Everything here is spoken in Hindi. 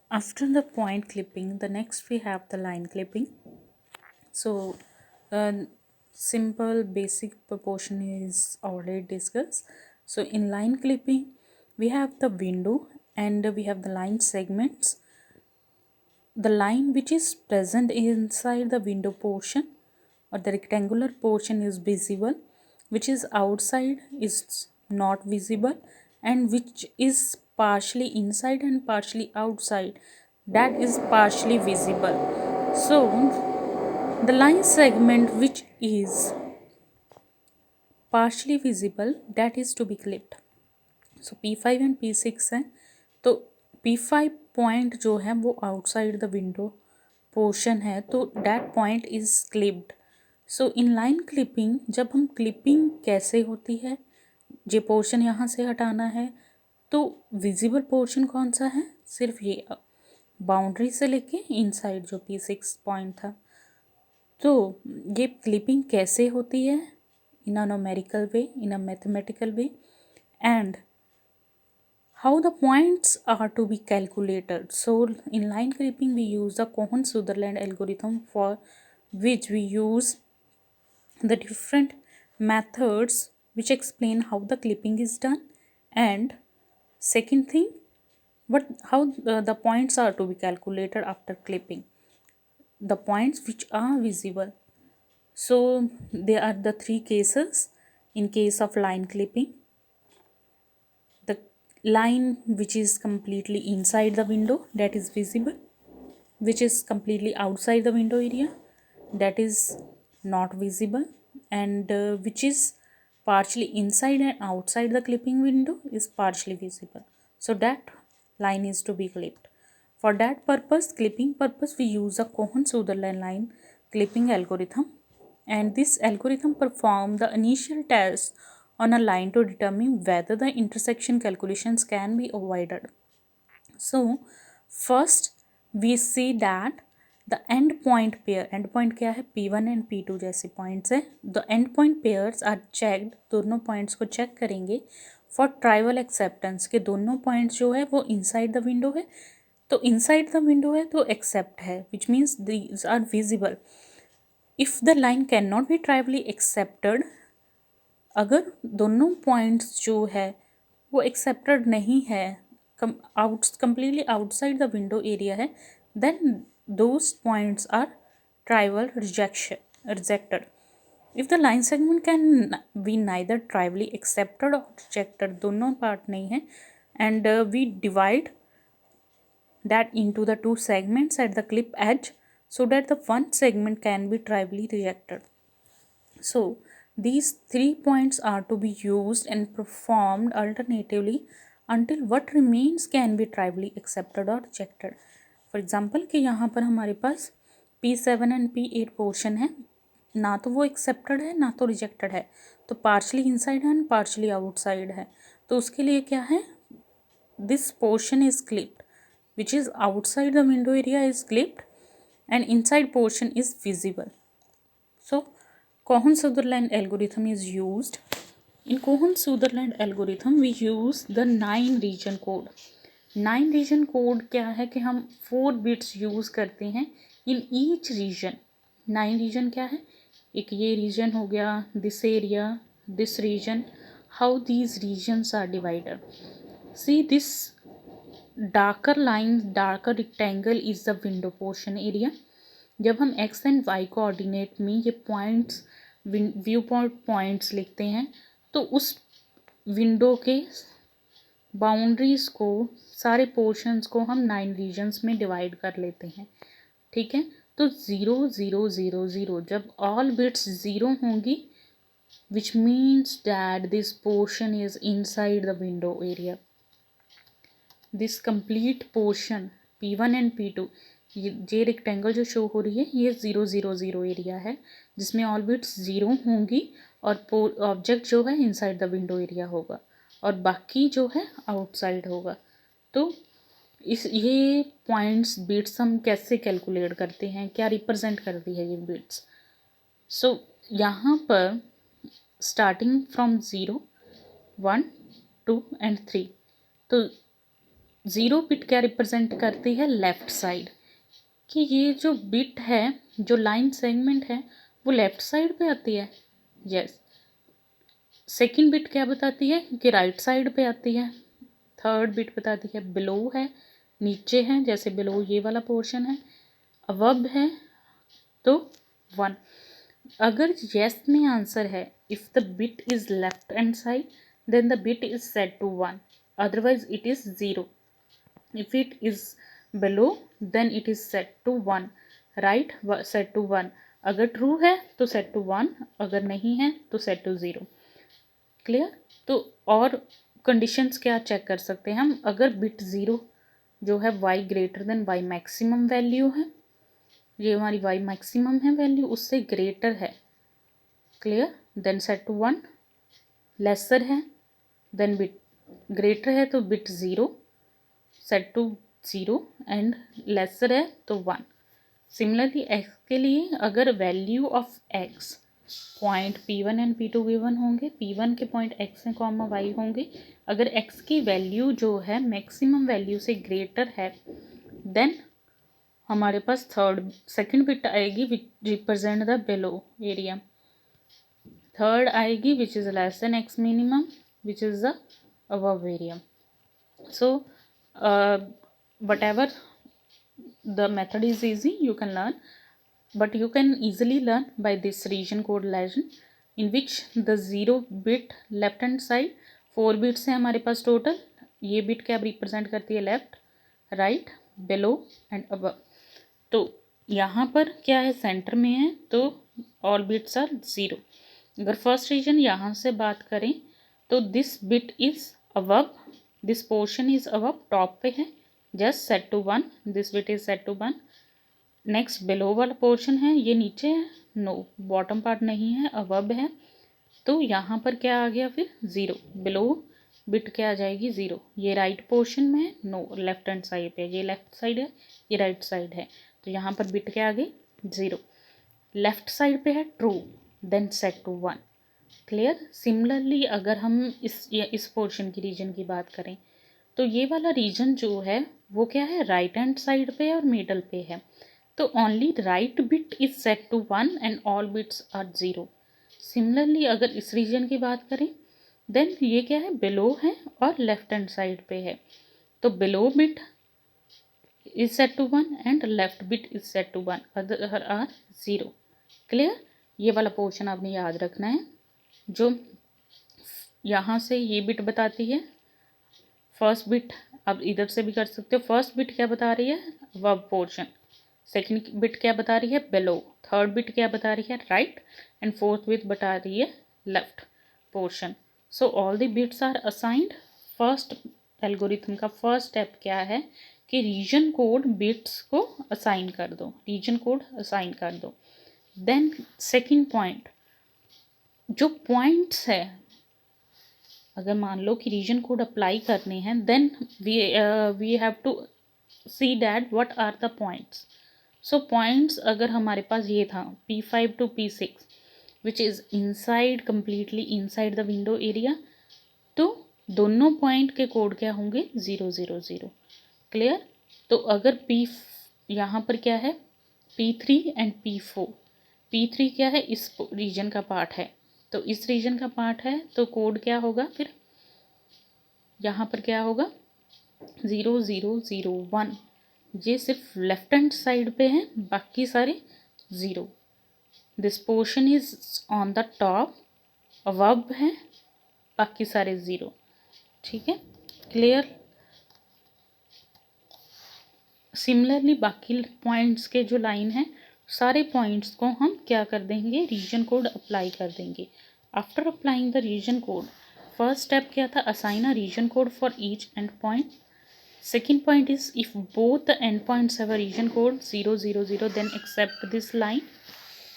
After the point clipping, the next we have the line clipping. So, uh, simple basic proportion is already discussed. So, in line clipping, we have the window and we have the line segments. The line which is present inside the window portion or the rectangular portion is visible, which is outside is not visible, and which is partially inside and partially outside, that is partially visible. So the line segment which is partially visible, that is to be clipped. So P5 and P6 है, तो P5 पॉइंट जो है वो आउटसाइड द विंडो पोर्शन है, तो that point is clipped. So in line clipping, जब हम क्लिपिंग कैसे होती है, ये पोर्शन यहाँ से हटाना है, तो विजिबल पोर्शन कौन सा है, सिर्फ ये बाउंड्री से लेके इनसाइड जो P6 पॉइंट था. तो ये क्लिपिंग कैसे होती है, in a numerical way, in a mathematical way, and how the points are to be calculated. So in line clipping we use the Cohen-Sutherland algorithm, for which we use the different methods which explain how the clipping is done, and second thing, what how the points are to be calculated after clipping, the points which are visible. So there are the three cases. In case of line clipping, the line which is completely inside the window, that is visible, which is completely outside the window area, that is not visible, and which is partially inside and outside the clipping window is partially visible. So that line is to be clipped. For that purpose, clipping purpose, we use a Cohen-Sutherland line clipping algorithm, and this algorithm perform the initial test on a line to determine whether the intersection calculations can be avoided. So first we see that the end point pair, end point क्या है, P1 and P2 जैसे पॉइंट्स है, the end point pairs are checked, दोनों पॉइंट्स को चेक करेंगे फॉर ट्राइवल एक्सेप्टेंस, के दोनों पॉइंट्स जो है वो इनसाइड द विंडो है, तो इनसाइड द विंडो है तो एक्सेप्ट है, which means these are visible. If the line can not be trivially accepted, अगर दोनों पॉइंट्स जो है वो एक्सेप्टेड नहीं है, completely outside the window area है, then those points are trivial rejected. If the line segment can be neither trivially accepted or rejected, दोनों पार्ट नहीं है, and we divide that into the two segments at the clip edge so that the one segment can be trivially rejected. So these 3 points are to be used and performed alternatively until what remains can be trivially accepted or rejected. For example कि यहाँ पर हमारे पास P7 and P8 पोर्शन है, ना तो वो एक्सेप्टेड है ना तो रिजेक्टेड है, तो पार्शली इनसाइड है एंड पार्शली आउटसाइड है. तो उसके लिए क्या है, this portion is clipped, which is outside the window area is clipped and inside portion is visible. So Cohen-Sutherland algorithm is used. In Cohen-Sutherland algorithm we use the 9 region code. 9 region code क्या है कि हम 4 bits यूज़ करते हैं in each region. 9 region क्या है, एक ये region हो गया, this area, this region. How these regions are divided. See this darker line, darker rectangle is the window portion area. जब हम x एंड y कोऑर्डिनेट में ये पॉइंट्स, व्यू पॉइंट्स लिखते हैं, तो उस विंडो के बाउंड्रीज़ को, सारे पोर्शंस को हम 9 रीजन्स में डिवाइड कर लेते हैं. ठीक है, तो 0 0 0 0, जब ऑल बिट्स 0 होंगी, which means that this portion is inside the window area. This complete portion P1 and P2, ये रेक्टेंगल जो शो हो रही है ये 0 0 0 एरिया है, जिसमें ऑल बिट्स 0 होंगी और ऑब्जेक्ट जो है इनसाइड द विंडो एरिया होगा और बाकी जो है आउटसाइड होगा. तो इस ये पॉइंट्स बिट्स हम कैसे कैलकुलेट करते हैं, क्या रिप्रेजेंट करती है ये बिट्स. सो यहाँ पर स्टार्टिंग फ्रॉम 0 1 2 एंड 3, तो ज़ीरो बिट क्या रिप्रेजेंट करती है, लेफ़्ट साइड, कि ये जो बिट है, जो लाइन सेगमेंट है वो लेफ़्ट साइड पे आती है। यस। सेकंड बिट क्या बताती है कि राइट साइड पे आती है। थर्ड बिट बताती है बिलो है, नीचे है, जैसे बिलो ये वाला पोर्शन है। अबव है तो 1। अगर येस में आंसर है, if the bit is left hand side then the bit is set to 1, otherwise it is 0। If it is below then it is set to 1, right, set to 1। अगर ट्रू है तो सेट टू 1, अगर नहीं है तो सेट टू 0। क्लियर। तो और कंडीशंस क्या चेक कर सकते हैं हम, अगर बिट 0 जो है y greater than y maximum value है, ये हमारी y मैक्सिमम है वैल्यू, उससे ग्रेटर है, clear, then set to 1। Lesser है देन बिट, ग्रेटर है तो bit 0, set to 0, and lesser है तो 1। सिमिलरली x के लिए अगर value of x point P1 and P2 given होंगे, P1 के पॉइंट x हैं कॉमा y होंगे, अगर x की वैल्यू जो है मैक्सिमम वैल्यू से ग्रेटर है देन हमारे पास सेकंड बिट आएगी which represent the below area. Third आएगी which is less than x minimum which is the above area. So whatever the method is easy, you can learn, but you can easily learn by this region code legend in which the 0 bit left hand side, 4 bits है हमारे पास टोटल, ये बिट क्या रिप्रेजेंट करती है, left, right, below and above. तो यहाँ पर क्या है, सेंटर में है तो ऑल बिट्स आर 0। अगर फर्स्ट रीजन यहाँ से बात करें तो this bit is above, this portion is above, top पे है, just set to 1, this bit is set to 1। Next below वाला पोर्शन है, ये नीचे है, नो, बॉटम पार्ट नहीं है, अबव है, तो यहाँ पर क्या आ गया फिर 0, बिलो बिट क्या आ जाएगी 0। ये राइट पोर्शन में है, नो, लेफ्ट हैंड साइड पे, ये लेफ्ट साइड है, ये राइट साइड है, तो यहाँ पर बिट क्या आ गई 0। लेफ्ट साइड पे है true, then set to 1, clear. Similarly अगर हम इस पोर्शन की रीजन की बात करें तो ये वाला रीजन जो है वो क्या है, राइट हैंड साइड पे और मिडल पे है, तो only right bit is set to 1 and all bits are 0। Similarly अगर इस रीजन की बात करें देन ये क्या है, बिलो है और लेफ्ट हैंड साइड पे है, तो below bit is set to 1 and left bit is set to 1, other are 0, clear. ये वाला पोर्शन आपने याद रखना है। जो यहाँ से ये बिट बताती है, फर्स्ट बिट अब इधर से भी कर सकते हो, फर्स्ट बिट क्या बता रही है, वर्ब पोर्शन, सेकंड बिट क्या बता रही है, बिलो, थर्ड बिट क्या बता रही है, राइट, एंड फोर्थ बिट बता रही है left portion. So all the bits are assigned. First algorithm का फर्स्ट स्टेप क्या है कि रीजन कोड बिट्स को असाइन कर दो, रीजन कोड असाइन कर दो। देन सेकंड पॉइंट, जो पॉइंट्स है, अगर मान लो कि रीजन कोड अप्लाई करने हैं then we have to see that what are the points. So points अगर हमारे पास ये था P5 to P6 which is inside, completely inside the window area, तो दोनों पॉइंट के कोड क्या होंगे 0 0 0, क्लियर। तो अगर यहाँ पर क्या है P3 एंड P4, P3 क्या है, इस रीजन का पार्ट है, तो इस रीजन का पार्ट है तो कोड क्या होगा फिर, यहाँ पर क्या होगा 0 0 0 1, ये सिर्फ लेफ्ट हैंड साइड पे है, बाकी सारे 0। This portion is on the top, above है, बाकी सारे 0, ठीक है, क्लियर। सिमिलरली बाकी पॉइंट्स के जो लाइन है, सारे पॉइंट्स को हम क्या कर देंगे, रीजन कोड अप्लाई कर देंगे। After applying the region code, first step क्या था, assign a region code for each end point. Second point is if both the endpoints have a region code 0 0 0 then accept this line.